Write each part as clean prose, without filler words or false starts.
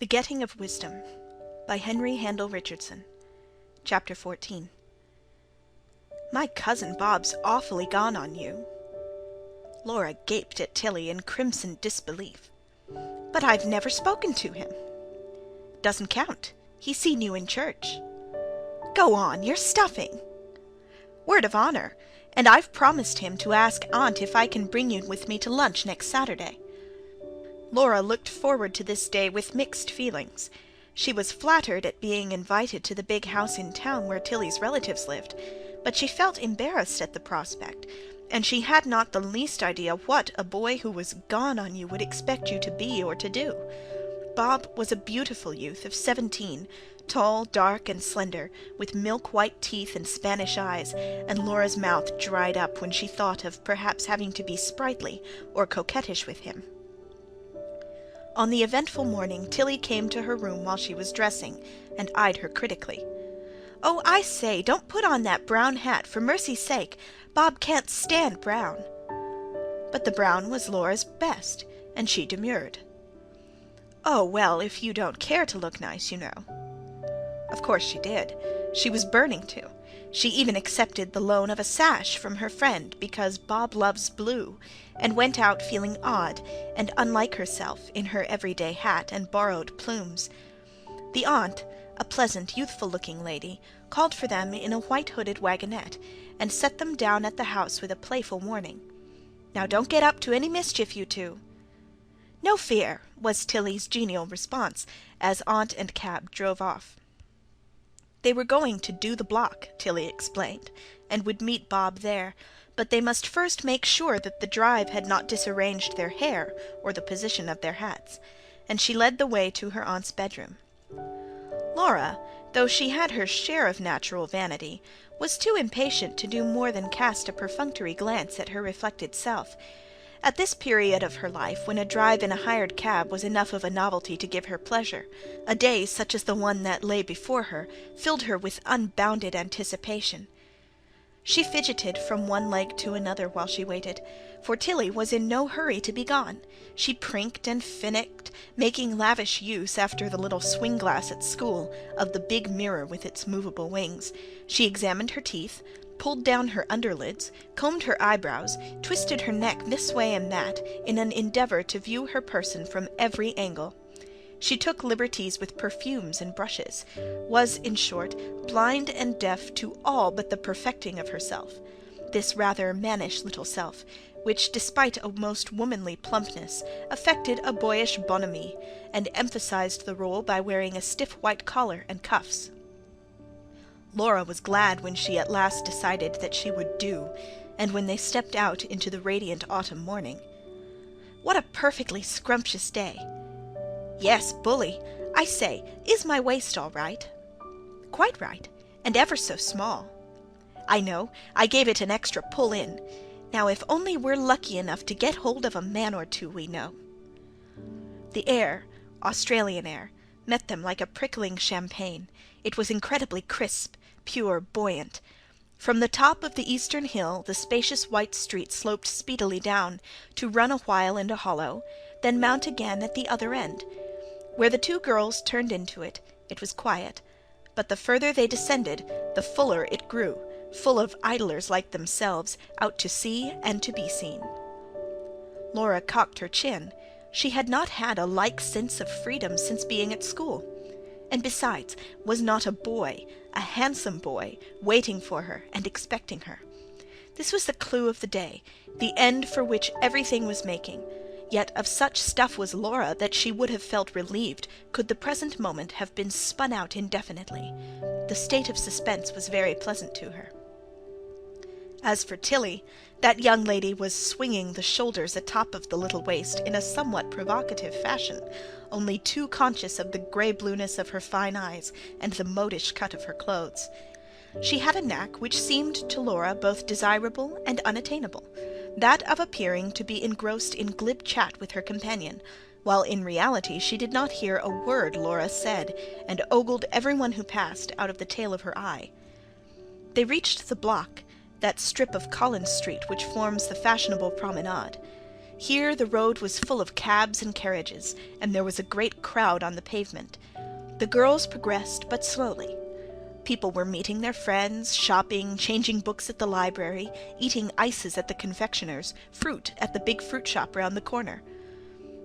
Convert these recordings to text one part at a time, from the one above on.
The Getting of Wisdom by Handel Richardson. Chapter 14. My cousin Bob's awfully gone on you. Laura gaped at Tilly in crimson disbelief. But I've never spoken to him. Doesn't count. He's seen you in church. Go on, you're stuffing. Word of honor, and I've promised him to ask Aunt if I can bring you with me to lunch next Saturday. Laura looked forward to this day with mixed feelings. She was flattered at being invited to the big house in town where Tilly's relatives lived, but she felt embarrassed at the prospect, and she had not the least idea what a boy who was gone on you would expect you to be or to do. Bob was a beautiful youth of 17, tall, dark, and slender, with milk-white teeth and Spanish eyes, and Laura's mouth dried up when she thought of perhaps having to be sprightly or coquettish with him. On the eventful morning, Tilly came to her room while she was dressing, and eyed her critically. "Oh, I say, don't put on that brown hat, for mercy's sake. Bob can't stand brown." But the brown was Laura's best, and she demurred. "Oh, well, if you don't care to look nice, you know." Of course she did. She was burning to. She even accepted the loan of a sash from her friend because Bob loves blue, and went out feeling odd and unlike herself in her everyday hat and borrowed plumes. The aunt, a pleasant, youthful-looking lady, called for them in a white-hooded wagonette, and set them down at the house with a playful warning. "Now don't get up to any mischief, you two." "No fear," was Tilly's genial response, as aunt and cab drove off. They were going to do the block, Tilly explained, and would meet Bob there, but they must first make sure that the drive had not disarranged their hair or the position of their hats, and she led the way to her aunt's bedroom. Laura, though she had her share of natural vanity, was too impatient to do more than cast a perfunctory glance at her reflected self. At this period of her life, when a drive in a hired cab was enough of a novelty to give her pleasure, a day such as the one that lay before her filled her with unbounded anticipation. She fidgeted from one leg to another while she waited, for Tilly was in no hurry to be gone. She prinked and finicked, making lavish use, after the little swing-glass at school, of the big mirror with its movable wings. She examined her teeth, pulled down her underlids, combed her eyebrows, twisted her neck this way and that, in an endeavour to view her person from every angle. She took liberties with perfumes and brushes, was, in short, blind and deaf to all but the perfecting of herself, this rather mannish little self, which, despite a most womanly plumpness, affected a boyish bonhomie, and emphasized the role by wearing a stiff white collar and cuffs. Laura was glad when she at last decided that she would do, and when they stepped out into the radiant autumn morning. "What a perfectly scrumptious day!" "Yes, bully. I say, is my waist all right?" "Quite right, and ever so small." "I know. I gave it an extra pull in. Now if only we're lucky enough to get hold of a man or two we know." The air, Australian air, met them like a prickling champagne. It was incredibly crisp, pure, buoyant. From the top of the eastern hill the spacious white street sloped speedily down, to run a while in a hollow, then mount again at the other end. Where the two girls turned into it, it was quiet, but the further they descended, the fuller it grew, full of idlers like themselves, out to see and to be seen. Laura cocked her chin. She had not had a like sense of freedom since being at school. And besides, was not a boy, a handsome boy, waiting for her and expecting her? This was the clue of the day, the end for which everything was making. Yet of such stuff was Laura that she would have felt relieved could the present moment have been spun out indefinitely. The state of suspense was very pleasant to her. As for Tilly, that young lady was swinging the shoulders atop of the little waist in a somewhat provocative fashion, only too conscious of the grey-blueness of her fine eyes and the modish cut of her clothes. She had a knack which seemed to Laura both desirable and unattainable, that of appearing to be engrossed in glib chat with her companion, while in reality she did not hear a word Laura said, and ogled everyone who passed out of the tail of her eye. They reached the block, that strip of Collins Street which forms the fashionable promenade. Here the road was full of cabs and carriages, and there was a great crowd on the pavement. The girls progressed but slowly. People were meeting their friends, shopping, changing books at the library, eating ices at the confectioner's, fruit at the big fruit shop round the corner.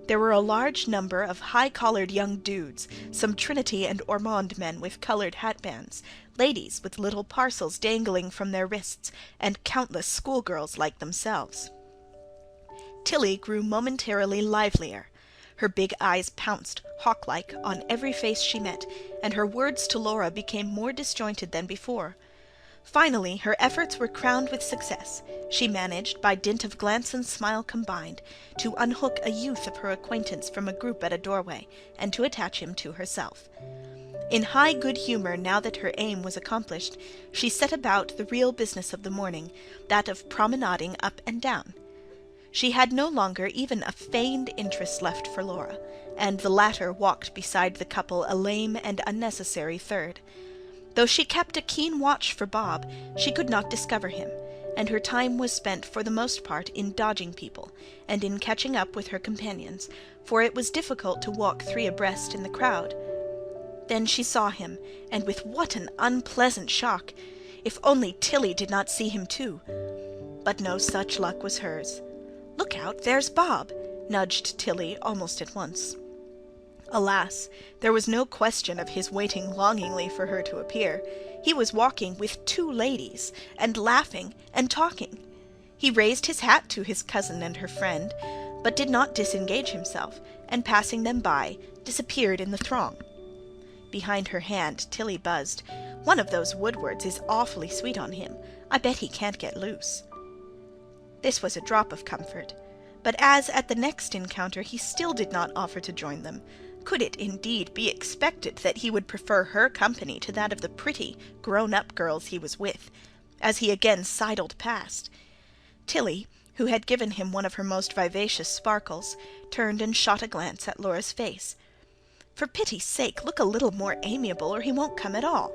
There were a large number of high-collared young dudes, some Trinity and Ormond men with coloured hatbands, ladies with little parcels dangling from their wrists, and countless schoolgirls like themselves. Tilly grew momentarily livelier. Her big eyes pounced, hawk-like, on every face she met, and her words to Laura became more disjointed than before. Finally, her efforts were crowned with success. She managed, by dint of glance and smile combined, to unhook a youth of her acquaintance from a group at a doorway, and to attach him to herself. In high good humour, now that her aim was accomplished, she set about the real business of the morning, that of promenading up and down. She had no longer even a feigned interest left for Laura, and the latter walked beside the couple a lame and unnecessary third. Though she kept a keen watch for Bob, she could not discover him, and her time was spent for the most part in dodging people, and in catching up with her companions, for it was difficult to walk three abreast in the crowd. Then she saw him, and with what an unpleasant shock! If only Tilly did not see him too! But no such luck was hers. "Look out, there's Bob!" nudged Tilly almost at once. Alas, there was no question of his waiting longingly for her to appear. He was walking with two ladies, and laughing and talking. He raised his hat to his cousin and her friend, but did not disengage himself, and passing them by, disappeared in the throng. Behind her hand, Tilly buzzed. "One of those Woodwards is awfully sweet on him. I bet he can't get loose." This was a drop of comfort, but as at the next encounter he still did not offer to join them, could it indeed be expected that he would prefer her company to that of the pretty, grown-up girls he was with, as he again sidled past? Tilly, who had given him one of her most vivacious sparkles, turned and shot a glance at Laura's face. "For pity's sake, look a little more amiable, or he won't come at all."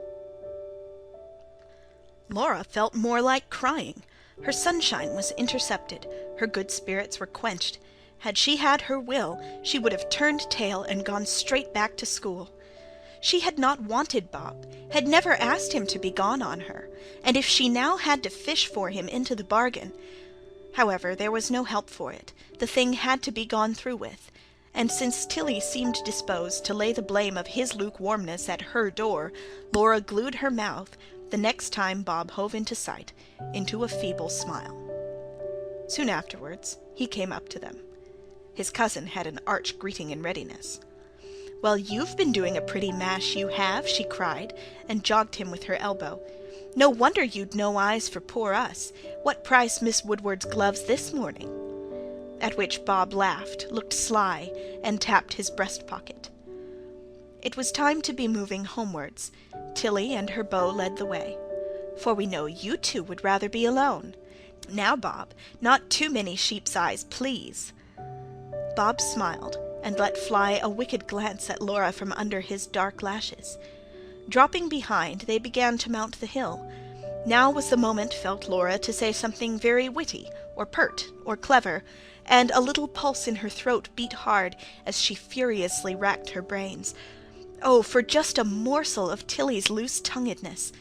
Laura felt more like crying. Her sunshine was intercepted, her good spirits were quenched. Had she had her will, she would have turned tail and gone straight back to school. She had not wanted Bob, had never asked him to be gone on her, and if she now had to fish for him into the bargain... However, there was no help for it. The thing had to be gone through with, and since Tilly seemed disposed to lay the blame of his lukewarmness at her door, Laura glued her mouth, the next time Bob hove into sight, into a feeble smile. Soon afterwards he came up to them. His cousin had an arch greeting in readiness. "Well, you've been doing a pretty mash, you have," she cried, and jogged him with her elbow. "No wonder you'd no eyes for poor us. What price Miss Woodward's gloves this morning?" At which Bob laughed, looked sly, and tapped his breast-pocket. It was time to be moving homewards. Tilly and her beau led the way. "For we know you two would rather be alone. Now, Bob, not too many sheep's eyes, please." Bob smiled, and let fly a wicked glance at Laura from under his dark lashes. Dropping behind, they began to mount the hill. Now was the moment, felt Laura, to say something very witty, or pert, or clever, and a little pulse in her throat beat hard as she furiously racked her brains. Oh, for just a morsel of Tilly's loose-tonguedness!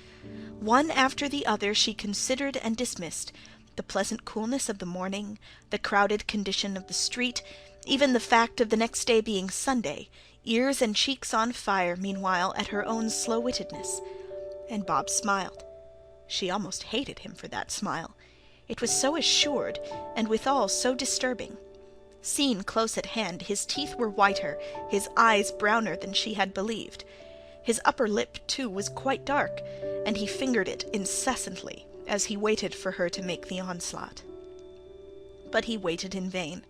One after the other she considered and dismissed, the pleasant coolness of the morning, the crowded condition of the street, even the fact of the next day being Sunday, ears and cheeks on fire meanwhile at her own slow-wittedness. And Bob smiled. She almost hated him for that smile. It was so assured, and withal so disturbing. Seen close at hand, his teeth were whiter, his eyes browner than she had believed. His upper lip, too, was quite dark, and he fingered it incessantly as he waited for her to make the onslaught. But he waited in vain,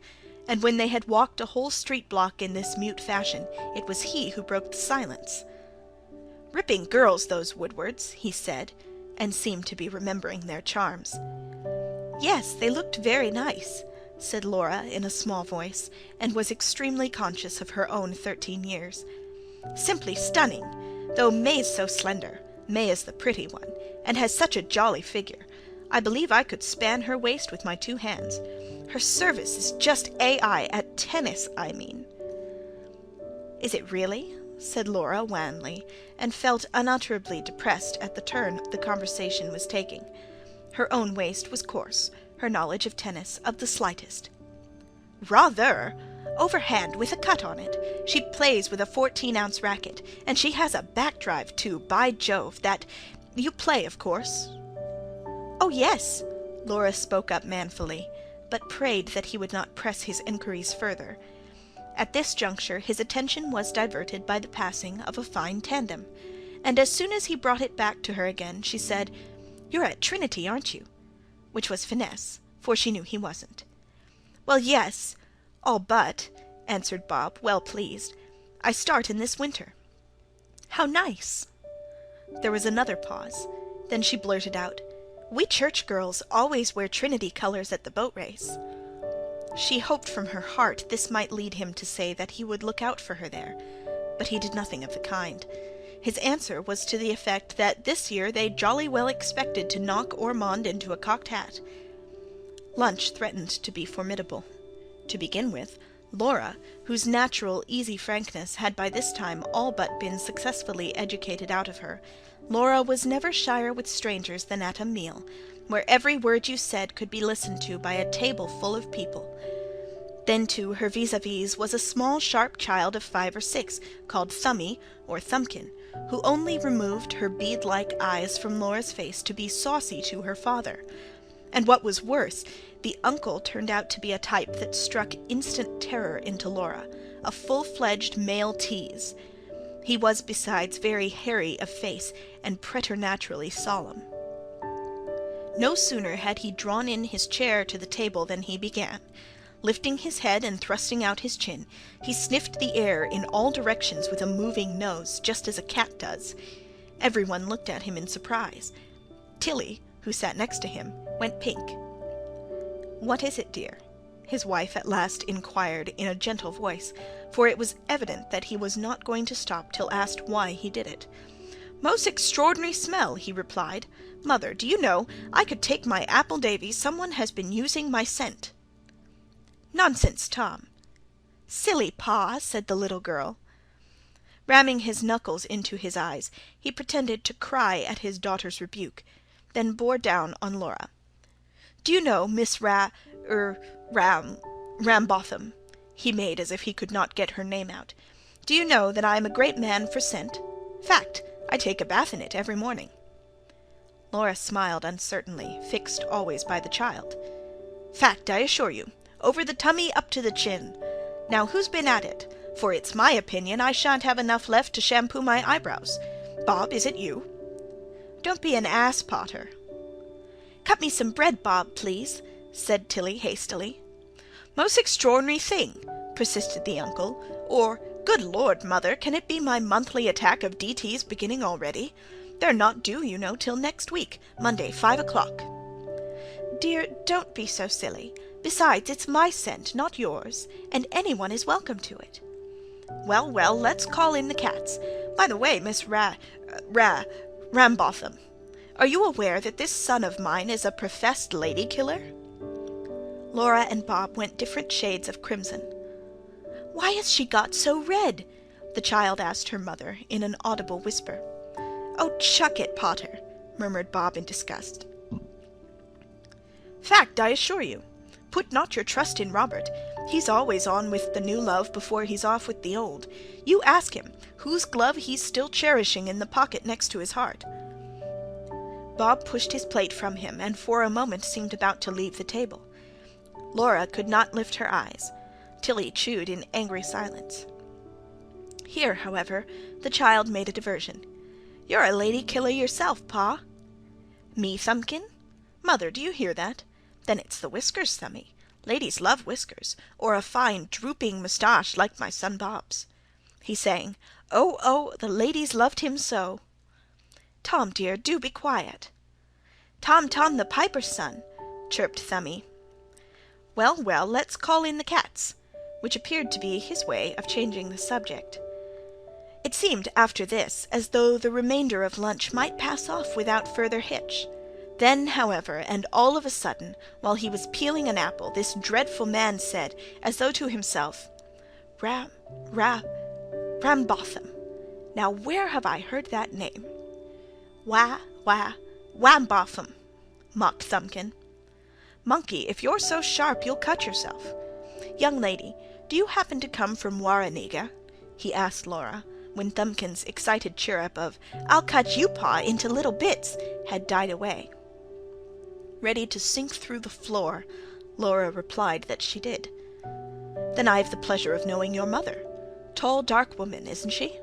and when they had walked a whole street-block in this mute fashion, it was he who broke the silence. "Ripping girls, those Woodwards," he said, and seemed to be remembering their charms. "Yes, they looked very nice," said Laura in a small voice, and was extremely conscious of her own 13 years. "Simply stunning, though May's so slender. May is the pretty one, and has such a jolly figure. I believe I could span her waist with my 2 hands. Her service is just AI, at tennis, I mean." "Is it really?" said Laura wanly, and felt unutterably depressed at the turn the conversation was taking. Her own waist was coarse, her knowledge of tennis of the slightest. "Rather! Overhand, with a cut on it. She plays with a 14-ounce racket, and she has a back-drive, too, by Jove, that... You play, of course?" "Oh, yes," Laura spoke up manfully, but prayed that he would not press his inquiries further. At this juncture his attention was diverted by the passing of a fine tandem, and as soon as he brought it back to her again, she said, "You're at Trinity, aren't you?" Which was finesse, for she knew he wasn't. "Well, yes, all but," answered Bob, well pleased. "I start in this winter." "How nice!" There was another pause. Then she blurted out, "We church girls always wear Trinity colours at the boat race." She hoped from her heart this might lead him to say that he would look out for her there, but he did nothing of the kind. His answer was to the effect that this year they jolly well expected to knock Ormond into a cocked hat. Lunch threatened to be formidable. To begin with, Laura, whose natural easy frankness had by this time all but been successfully educated out of her, Laura was never shyer with strangers than at a meal, where every word you said could be listened to by a table full of people. Then, too, her vis-a-vis was a small sharp child of 5 or 6, called Thumbby, or Thumbkin, who only removed her bead-like eyes from Laura's face to be saucy to her father. And what was worse, the uncle turned out to be a type that struck instant terror into Laura, a full-fledged male tease. He was besides very hairy of face, and preternaturally solemn. No sooner had he drawn in his chair to the table than he began. Lifting his head and thrusting out his chin, he sniffed the air in all directions with a moving nose, just as a cat does. Everyone looked at him in surprise. Tilly, who sat next to him, went pink. "What is it, dear?" his wife at last inquired in a gentle voice, for it was evident that he was not going to stop till asked why he did it. "Most extraordinary smell," he replied. "Mother, do you know, I could take my apple davy someone has been using my scent." "Nonsense, Tom." "Silly, Pa," said the little girl. Ramming his knuckles into his eyes, he pretended to cry at his daughter's rebuke, then bore down on Laura. "Do you know, Miss Rambotham," he made as if he could not get her name out, "do you know that I am a great man for scent? Fact, I take a bath in it every morning." Laura smiled uncertainly, fixed always by the child. "Fact, I assure you. Over the tummy, up to the chin. Now who's been at it? For it's my opinion I shan't have enough left to shampoo my eyebrows. Bob, is it you?" "Don't be an ass, Potter." "Cut me some bread, Bob, please," said Tilly hastily. "Most extraordinary thing," persisted the uncle. Or, "Good Lord, Mother, can it be my monthly attack of DTs beginning already? They're not due, you know, till next week, Monday, 5 o'clock. "Dear, don't be so silly. Besides, it's my scent, not yours, and anyone is welcome to it." "Well, well, let's call in the cats. By the way, Miss Rambotham, are you aware that this son of mine is a professed lady-killer?" Laura and Bob went different shades of crimson. "Why has she got so red?" the child asked her mother in an audible whisper. "Oh, chuck it, Potter," murmured Bob in disgust. "Fact, I assure you. Put not your trust in Robert. He's always on with the new love before he's off with the old. You ask him whose glove he's still cherishing in the pocket next to his heart." Bob pushed his plate from him, and for a moment seemed about to leave the table. Laura could not lift her eyes. Tilly chewed in angry silence. Here, however, the child made a diversion. "You're a lady-killer yourself, Pa." "Me, Thumbkin? Mother, do you hear that? Then it's the whiskers, Thumbby. Ladies love whiskers, or a fine drooping moustache like my son Bob's." He sang, "Oh, oh, the ladies loved him so." "Tom, dear, do be quiet." "Tom, Tom, the piper's son," chirped Thumbby. "Well, well, let's call in the cats," which appeared to be his way of changing the subject. It seemed, after this, as though the remainder of lunch might pass off without further hitch. Then, however, and all of a sudden, while he was peeling an apple, this dreadful man said, as though to himself, Rambotham. Now where have I heard that name? Wambotham, mocked Thumbkin. Monkey, if you're so sharp, you'll cut yourself. Young lady, do you happen to come from Warrenega? He asked Laura, when Thumbkin's excited chirrup of, I'll cut you, Pa, into little bits, had died away. Ready to sink through the floor, Laura replied that she did. Then I have the pleasure of knowing your mother. Tall, dark woman, isn't she?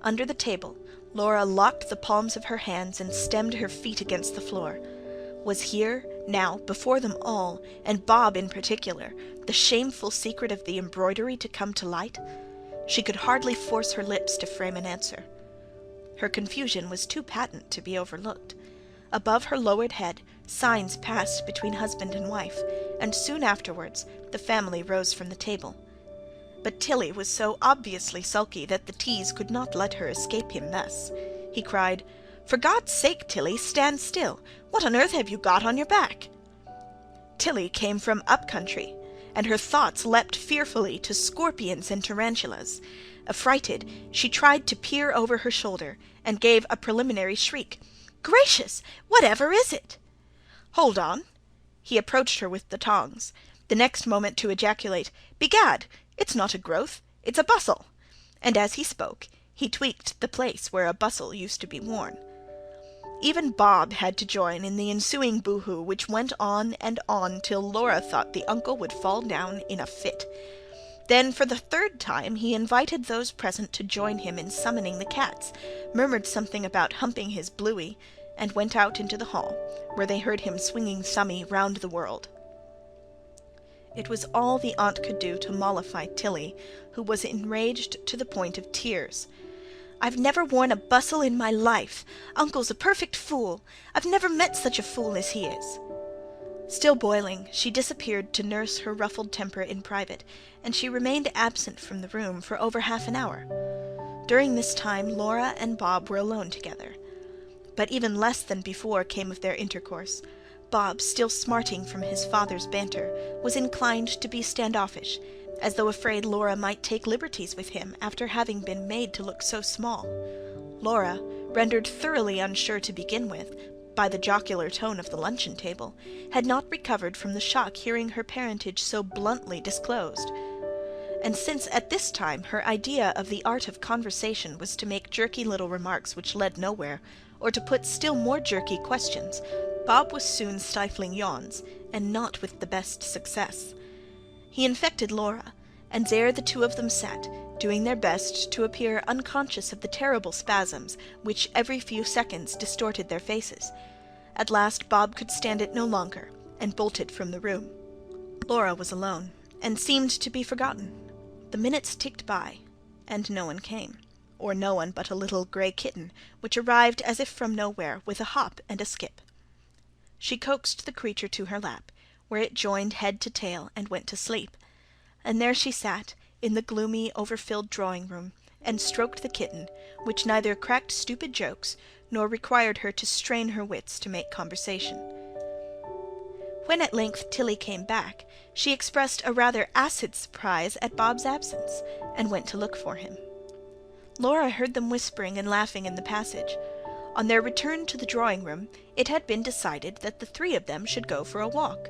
Under the table, Laura locked the palms of her hands and stemmed her feet against the floor. Was here, now, before them all, and Bob in particular, the shameful secret of the embroidery to come to light? She could hardly force her lips to frame an answer. Her confusion was too patent to be overlooked. Above her lowered head, signs passed between husband and wife, and soon afterwards the family rose from the table. But Tilly was so obviously sulky that the tease could not let her escape him thus. He cried, For God's sake, Tilly, stand still. What on earth have you got on your back? Tilly came from up country, and her thoughts leapt fearfully to scorpions and tarantulas. Affrighted, she tried to peer over her shoulder, and gave a preliminary shriek. Gracious! Whatever is it? Hold on. He approached her with the tongs, the next moment to ejaculate, Begad! It's not a growth, it's a bustle. And as he spoke, he tweaked the place where a bustle used to be worn. Even Bob had to join in the ensuing boo-hoo, which went on and on till Laura thought the uncle would fall down in a fit. Then, for the third time, he invited those present to join him in summoning the cats, murmured something about humping his Bluey, and went out into the hall, where they heard him swinging Summy round the world. It was all the aunt could do to mollify Tilly, who was enraged to the point of tears. I've never worn a bustle in my life. Uncle's a perfect fool. I've never met such a fool as he is. Still boiling, she disappeared to nurse her ruffled temper in private, and she remained absent from the room for over half an hour. During this time Laura and Bob were alone together. But even less than before came of their intercourse. Bob, still smarting from his father's banter, was inclined to be standoffish, as though afraid Laura might take liberties with him after having been made to look so small. Laura, rendered thoroughly unsure to begin with by the jocular tone of the luncheon-table, had not recovered from the shock hearing her parentage so bluntly disclosed. And since at this time her idea of the art of conversation was to make jerky little remarks which led nowhere, or to put still more jerky questions, Bob was soon stifling yawns, and not with the best success. He infected Laura, and there the two of them sat, doing their best to appear unconscious of the terrible spasms which every few seconds distorted their faces. At last Bob could stand it no longer, and bolted from the room. Laura was alone, and seemed to be forgotten. The minutes ticked by, and no one came, or no one but a little grey kitten, which arrived as if from nowhere, with a hop and a skip. She coaxed the creature to her lap, where it joined head to tail and went to sleep, and there she sat, in the gloomy, overfilled drawing-room, and stroked the kitten, which neither cracked stupid jokes, nor required her to strain her wits to make conversation. When at length Tilly came back, she expressed a rather acid surprise at Bob's absence, and went to look for him. Laura heard them whispering and laughing in the passage. On their return to the drawing-room, it had been decided that the three of them should go for a walk.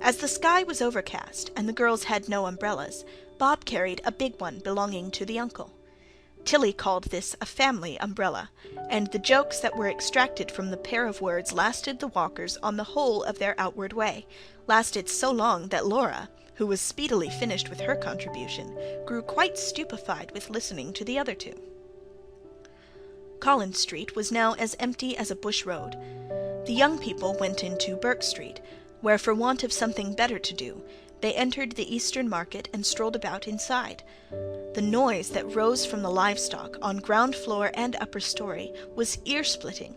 As the sky was overcast, and the girls had no umbrellas, Bob carried a big one belonging to the uncle. Tilly called this a family umbrella, and the jokes that were extracted from the pair of words lasted the walkers on the whole of their outward way, lasted so long that Laura, who was speedily finished with her contribution, grew quite stupefied with listening to the other two. Collins Street was now as empty as a bush road. The young people went into Burke Street, where, for want of something better to do, they entered the Eastern Market and strolled about inside. The noise that rose from the livestock on ground floor and upper story was ear-splitting.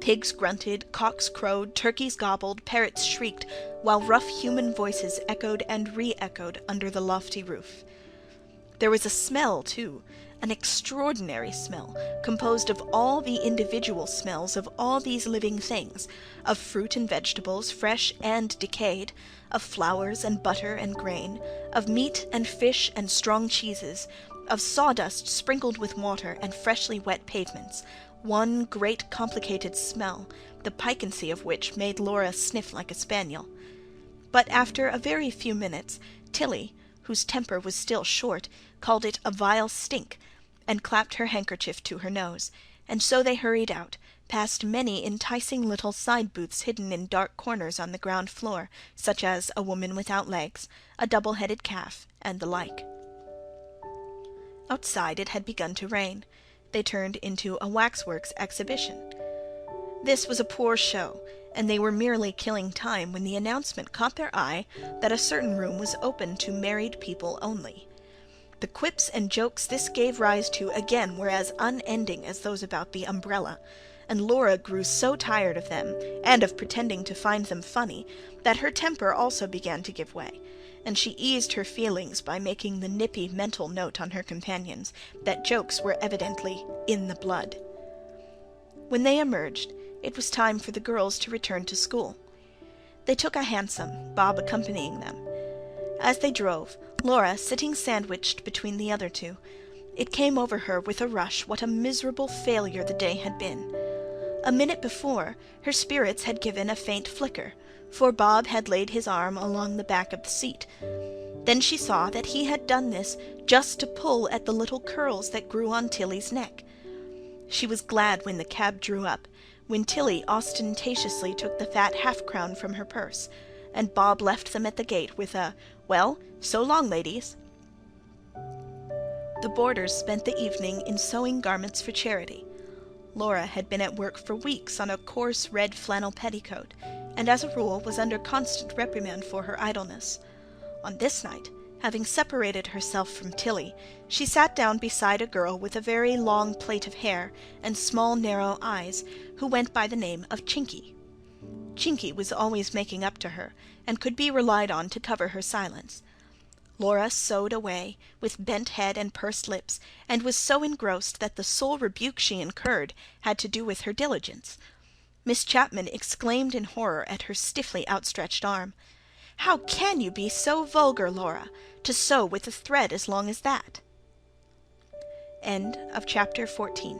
Pigs grunted, cocks crowed, turkeys gobbled, parrots shrieked, while rough human voices echoed and re-echoed under the lofty roof. There was a smell, too, an extraordinary smell, composed of all the individual smells of all these living things, of fruit and vegetables, fresh and decayed, of flowers and butter and grain, of meat and fish and strong cheeses, of sawdust sprinkled with water and freshly wet pavements, one great complicated smell, the piquancy of which made Laura sniff like a spaniel. But after a very few minutes, Tilly, whose temper was still short, called it a vile stink, and clapped her handkerchief to her nose, and so they hurried out, past many enticing little side booths hidden in dark corners on the ground floor, such as a woman without legs, a double-headed calf, and the like. Outside it had begun to rain. They turned into a waxworks exhibition. This was a poor show, and they were merely killing time when the announcement caught their eye that a certain room was open to married people only. The quips and jokes this gave rise to again were as unending as those about the umbrella, and Laura grew so tired of them, and of pretending to find them funny, that her temper also began to give way, and she eased her feelings by making the nippy mental note on her companions that jokes were evidently in the blood. When they emerged, it was time for the girls to return to school. They took a hansom, Bob accompanying them. As they drove, Laura sitting sandwiched between the other two, it came over her with a rush what a miserable failure the day had been. A minute before, her spirits had given a faint flicker, for Bob had laid his arm along the back of the seat. Then she saw that he had done this just to pull at the little curls that grew on Tilly's neck. She was glad when the cab drew up, when Tilly ostentatiously took the fat half-crown from her purse, and Bob left them at the gate with a, "Well, so long, ladies." The boarders spent the evening in sewing garments for charity. Laura had been at work for weeks on a coarse red flannel petticoat, and as a rule was under constant reprimand for her idleness. On this night, having separated herself from Tilly, she sat down beside a girl with a very long plait of hair and small narrow eyes, who went by the name of Chinky. Chinky was always making up to her, and could be relied on to cover her silence. Laura sewed away, with bent head and pursed lips, and was so engrossed that the sole rebuke she incurred had to do with her diligence. Miss Chapman exclaimed in horror at her stiffly outstretched arm. "How can you be so vulgar, Laura, to sew with a thread as long as that?" End of chapter 14.